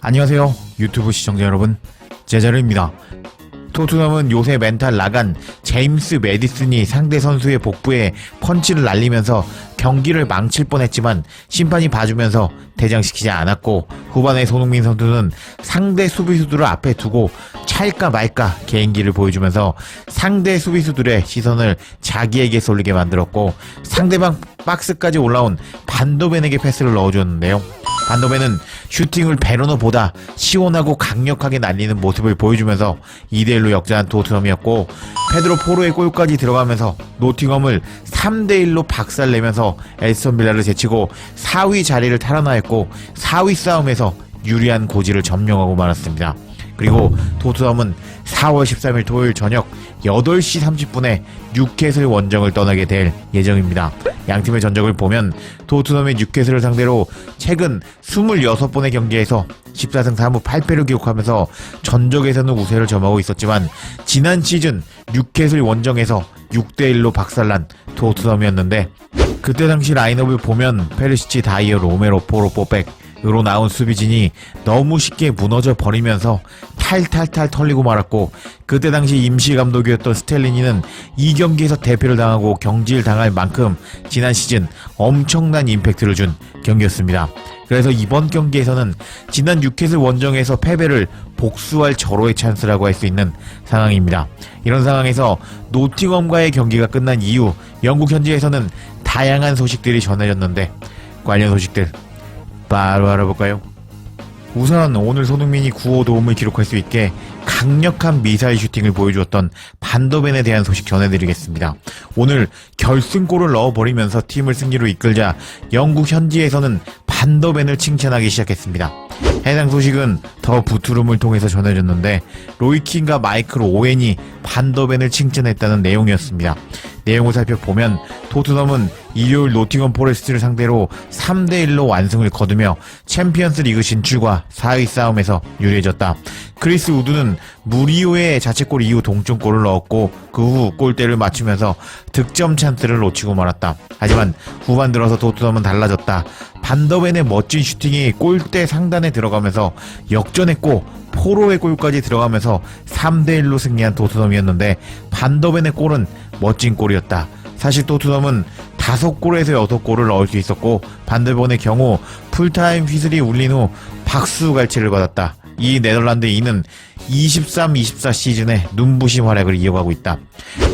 안녕하세요 유튜브 시청자 여러분, 제자르입니다. 토트넘은 요새 멘탈 나간 제임스 매디슨이 상대 선수의 복부에 펀치를 날리면서 경기를 망칠 뻔했지만 심판이 봐주면서 대장시키지 않았고, 후반에 손흥민 선수는 상대 수비수들을 앞에 두고 찰까 말까 개인기를 보여주면서 상대 수비수들의 시선을 자기에게 쏠리게 만들었고, 상대방 박스까지 올라온 반도벤에게 패스를 넣어줬는데요. 반도벤은 슈팅을 베르너보다 시원하고 강력하게 날리는 모습을 보여주면서 2대1로 역전한 토트넘이었고, 페드로 포로의 골까지 들어가면서 노팅엄을 3대1로 박살내면서 에스턴 빌라를 제치고 4위 자리를 탈환하였고, 4위 싸움에서 유리한 고지를 점령하고 말았습니다. 그리고 토트넘은 4월 13일 토요일 저녁 8시 30분에 뉴캐슬 원정을 떠나게 될 예정입니다. 양팀의 전적을 보면 토트넘의 뉴캐슬을 상대로 최근 26번의 경기에서 14승 4무 8패를 기록하면서 전적에서는 우세를 점하고 있었지만, 지난 시즌 뉴캐슬 원정에서 6대1로 박살난 토트넘이었는데, 그때 당시 라인업을 보면 페르시치, 다이어, 로메로, 포로, 뽀백으로 나온 수비진이 너무 쉽게 무너져 버리면서 탈탈탈 털리고 말았고, 그때 당시 임시 감독이었던 스텔리니는 이 경기에서 대표를 당하고 경질을 당할 만큼 지난 시즌 엄청난 임팩트를 준 경기였습니다. 그래서 이번 경기에서는 지난 뉴캐슬 원정에서 패배를 복수할 절호의 찬스라고 할 수 있는 상황입니다. 이런 상황에서 노팅엄과의 경기가 끝난 이후 영국 현지에서는 다양한 소식들이 전해졌는데, 관련 소식들 바로 알아볼까요? 우선 오늘 손흥민이 9호 도움을 기록할 수 있게 강력한 미사일 슈팅을 보여주었던 반더벤에 대한 소식 전해드리겠습니다. 오늘 결승골을 넣어버리면서 팀을 승리로 이끌자 영국 현지에서는 반더벤을 칭찬하기 시작했습니다. 해당 소식은 더 부투룸을 통해서 전해졌는데, 로이킨과 마이클 오웬이 반더벤을 칭찬했다는 내용이었습니다. 내용을 살펴보면 토트넘은 일요일 노팅엄 포레스트를 상대로 3대1로 완승을 거두며 챔피언스 리그 진출과 4위 싸움에서 유리해졌다. 크리스 우드는 무리오의 자책골 이후 동점골을 넣었고, 그 후 골대를 맞추면서 득점 찬스를 놓치고 말았다. 하지만 후반 들어서 토트넘은 달라졌다. 반더벤의 멋진 슈팅이 골대 상단에 들어가면서 역전했고, 포로의 골까지 들어가면서 3대1로 승리한 토트넘이었는데, 반더벤의 골은 멋진 골이었다. 사실 토트넘은 5골에서 6골을 넣을 수 있었고, 반더벤의 경우 풀타임 휘슬이 울린 후 박수 갈채를 받았다. 이 네덜란드 2는 23-24 시즌에 눈부신 활약을 이어가고 있다.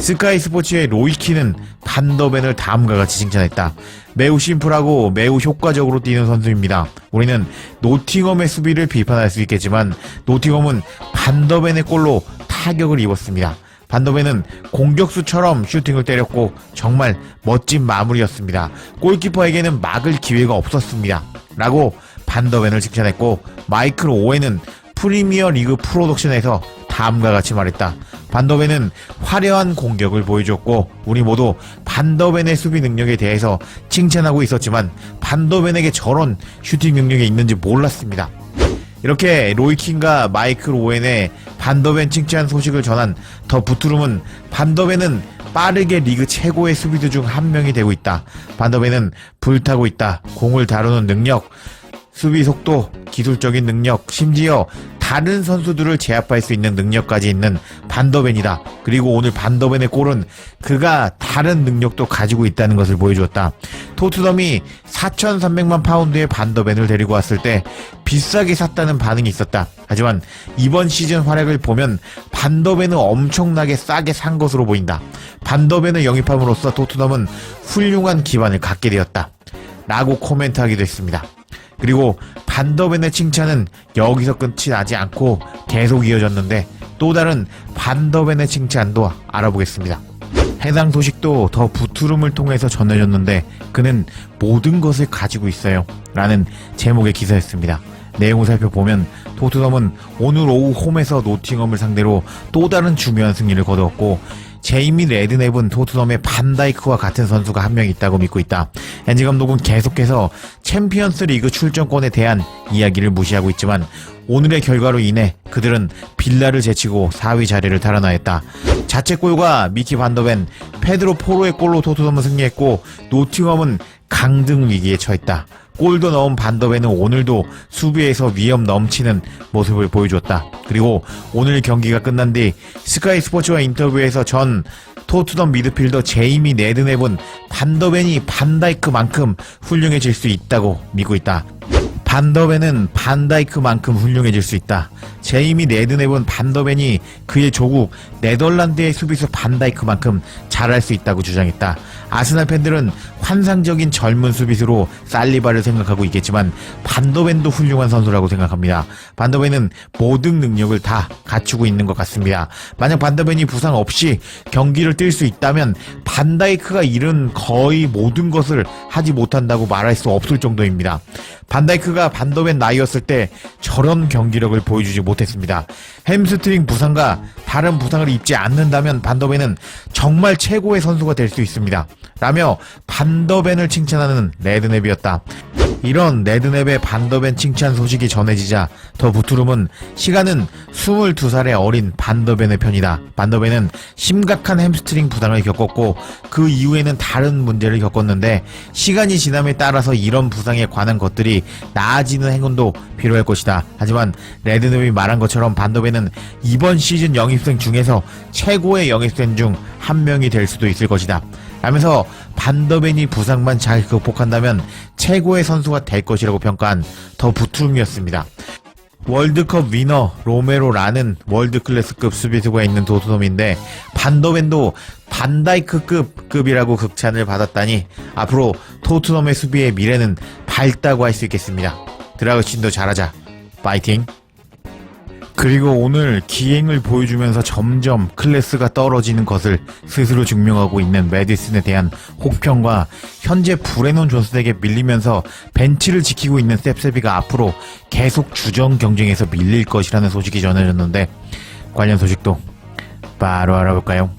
스카이 스포츠의 로이키는 반더벤을 다음과 같이 칭찬했다. 매우 심플하고 매우 효과적으로 뛰는 선수입니다. 우리는 노팅엄의 수비를 비판할 수 있겠지만 노팅엄은 반더벤의 골로 타격을 입었습니다. 반더벤은 공격수처럼 슈팅을 때렸고 정말 멋진 마무리였습니다. 골키퍼에게는 막을 기회가 없었습니다. 라고 반더벤을 칭찬했고, 마이클 오웬은 프리미어 리그 프로덕션에서 다음과 같이 말했다. 반더벤은 화려한 공격을 보여줬고, 우리 모두 반더벤의 수비 능력에 대해서 칭찬하고 있었지만 반더벤에게 저런 슈팅 능력이 있는지 몰랐습니다. 이렇게 로이킨과 마이클 오웬의 반더벤 칭찬 소식을 전한 더 부투룸은 반더벤은 빠르게 리그 최고의 수비수 중 한 명이 되고 있다. 반더벤은 불타고 있다. 공을 다루는 능력, 수비 속도, 기술적인 능력, 심지어 다른 선수들을 제압할 수 있는 능력까지 있는 반더벤이다. 그리고 오늘 반더벤의 골은 그가 다른 능력도 가지고 있다는 것을 보여주었다. 토트넘이 4,300만 파운드의 반더벤을 데리고 왔을 때 비싸게 샀다는 반응이 있었다. 하지만 이번 시즌 활약을 보면 반더벤은 엄청나게 싸게 산 것으로 보인다. 반더벤을 영입함으로써 토트넘은 훌륭한 기반을 갖게 되었다. 라고 코멘트하기도 했습니다. 그리고 반더벤의 칭찬은 여기서 끝이 나지 않고 계속 이어졌는데, 또 다른 반더벤의 칭찬도 알아보겠습니다. 해당 소식도 더 부투룸을 통해서 전해졌는데, 그는 모든 것을 가지고 있어요 라는 제목의 기사였습니다. 내용을 살펴보면 토트넘은 오늘 오후 홈에서 노팅엄을 상대로 또 다른 중요한 승리를 거두었고, 제이미 레드냅은 토트넘의 반다이크와 같은 선수가 한 명 있다고 믿고 있다. 엔지 감독은 계속해서 챔피언스 리그 출전권에 대한 이야기를 무시하고 있지만, 오늘의 결과로 인해 그들은 빌라를 제치고 4위 자리를 탈환하였다. 자책골과 미키 반더벤, 페드로 포로의 골로 토트넘은 승리했고, 노팅엄은 강등 위기에 처했다. 골도 넣은 반더벤은 오늘도 수비에서 위험 넘치는 모습을 보여주었다. 그리고 오늘 경기가 끝난 뒤 스카이 스포츠와 인터뷰에서 전 토트넘 미드필더 제이미 레드냅은 반더벤이 반다이크만큼 훌륭해질 수 있다고 믿고 있다. 반더벤은 반다이크만큼 훌륭해질 수 있다. 제이미 레드냅은 반더벤이 그의 조국 네덜란드의 수비수 반다이크만큼 잘할 수 있다고 주장했다. 아스날 팬들은 환상적인 젊은 수비수로 살리바를 생각하고 있겠지만 반더벤도 훌륭한 선수라고 생각합니다. 반더벤은 모든 능력을 다 갖추고 있는 것 같습니다. 만약 반더벤이 부상 없이 경기를 뛸 수 있다면 반다이크가 이룬 거의 모든 것을 하지 못한다고 말할 수 없을 정도입니다. 반다이크가 반더벤 나이였을 때 저런 경기력을 보여주지 못했습니다. 햄스트링 부상과 다른 부상을 입지 않는다면 반더벤은 정말 최고의 선수가 될 수 있습니다. 라며 반더벤을 칭찬하는 레드냅이었다. 이런 레드냅의 반더벤 칭찬 소식이 전해지자 더 부투름은 시간은 22살의 어린 반더벤의 편이다. 반더벤은 심각한 햄스트링 부상을 겪었고 그 이후에는 다른 문제를 겪었는데 시간이 지남에 따라서 이런 부상에 관한 것들이 나아지는 행운도 필요할 것이다. 하지만 레드냅이 말한 것처럼 반더벤은 이번 시즌 영입생 중에서 최고의 영입생 중 한 명이 될 수도 있을 것이다. 라면서 반더벤이 부상만 잘 극복한다면 최고의 선수가 될 것이라고 평가한 더 부투름이었습니다. 월드컵 위너 로메로라는 월드클래스급 수비수가 있는 토트넘인데 반더벤도 반다이크급이라고 극찬을 받았다니 앞으로 토트넘의 수비의 미래는 밝다고 할 수 있겠습니다. 드라그신도 잘하자. 파이팅! 그리고 오늘 기행을 보여주면서 점점 클래스가 떨어지는 것을 스스로 증명하고 있는 메디슨에 대한 혹평과 현재 브레논 존슨에게 밀리면서 벤치를 지키고 있는 셉세비가 앞으로 계속 주전 경쟁에서 밀릴 것이라는 소식이 전해졌는데 관련 소식도 바로 알아볼까요?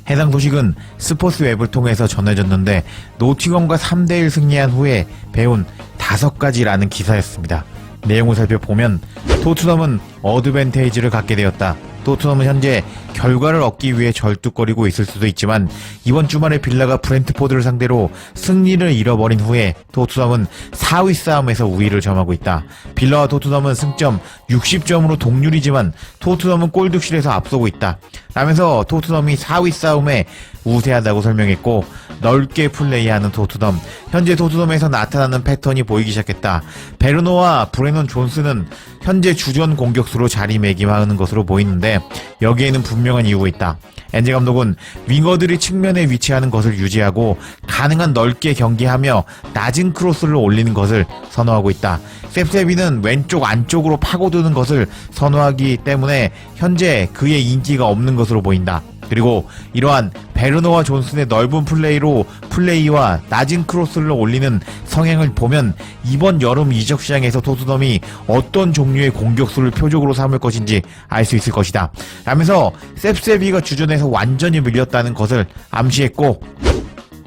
해당 소식은 스포츠웹을 통해서 전해졌는데 노팅엄과 3대1 승리한 후에 배운 5가지라는 기사였습니다. 내용을 살펴보면 토트넘은 어드밴테이지를 갖게 되었다. 토트넘은 현재 결과를 얻기 위해 절뚝거리고 있을 수도 있지만 이번 주말에 빌라가 브렌트포드를 상대로 승리를 잃어버린 후에 토트넘은 4위 싸움에서 우위를 점하고 있다. 빌라와 토트넘은 승점 60점으로 동률이지만 토트넘은 골득실에서 앞서고 있다. 라면서 토트넘이 4위 싸움에 우세하다고 설명했고 넓게 플레이하는 토트넘, 현재 토트넘에서 나타나는 패턴이 보이기 시작했다. 베르노와 브레논 존스는 현재 주전 공격수로 자리매김하는 것으로 보이는데 여기에는 분명한 이유가 있다. 엔제 감독은 윙어들이 측면에 위치하는 것을 유지하고 가능한 넓게 경기하며 낮은 크로스를 올리는 것을 선호하고 있다. 셉세비는 왼쪽 안쪽으로 파고드는 것을 선호하기 때문에 현재 그의 인기가 없는 것으로 보인다. 그리고 이러한 베르너와 존슨의 넓은 플레이와 낮은 크로스를 올리는 성향을 보면 이번 여름 이적 시장에서 토트넘이 어떤 종류의 공격수를 표적으로 삼을 것인지 알 수 있을 것이다. 라면서 셉세비가 주전에서 완전히 밀렸다는 것을 암시했고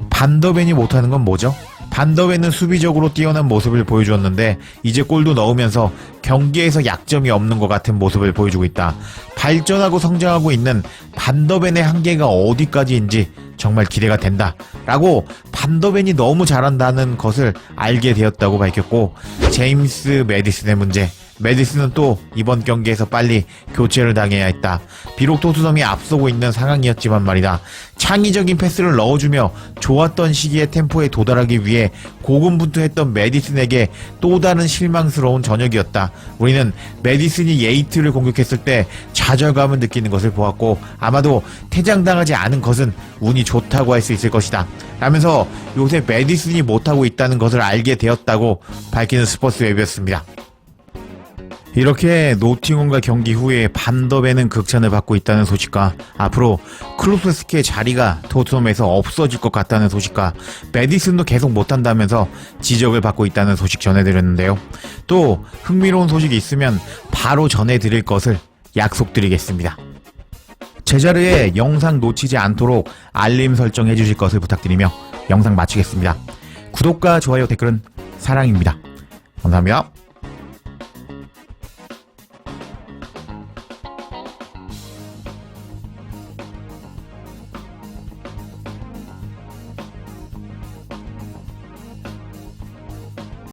반더벤이 못하는 건 뭐죠? 반더벤은 수비적으로 뛰어난 모습을 보여주었는데 이제 골도 넣으면서 경기에서 약점이 없는 것 같은 모습을 보여주고 있다. 발전하고 성장하고 있는 반더벤의 한계가 어디까지인지 정말 기대가 된다 라고 반더벤이 너무 잘한다는 것을 알게 되었다고 밝혔고 제임스 메디슨의 문제, 메디슨은 또 이번 경기에서 빨리 교체를 당해야 했다. 비록 토트넘이 앞서고 있는 상황이었지만 말이다. 창의적인 패스를 넣어주며 좋았던 시기의 템포에 도달하기 위해 고군분투했던 메디슨에게 또 다른 실망스러운 저녁이었다. 우리는 메디슨이 예이트를 공격했을 때 좌절감을 느끼는 것을 보았고 아마도 퇴장당하지 않은 것은 운이 좋다고 할 수 있을 것이다. 라면서 요새 메디슨이 못하고 있다는 것을 알게 되었다고 밝히는 스포츠웹이었습니다. 이렇게 노팅엄과 경기 후에 반더벤은 극찬을 받고 있다는 소식과 앞으로 클루프스키의 자리가 토트넘에서 없어질 것 같다는 소식과 메디슨도 계속 못한다면서 지적을 받고 있다는 소식 전해드렸는데요. 또 흥미로운 소식이 있으면 바로 전해드릴 것을 약속드리겠습니다. 제자리에 영상 놓치지 않도록 알림 설정해 주실 것을 부탁드리며 영상 마치겠습니다. 구독과 좋아요 댓글은 사랑입니다. 감사합니다.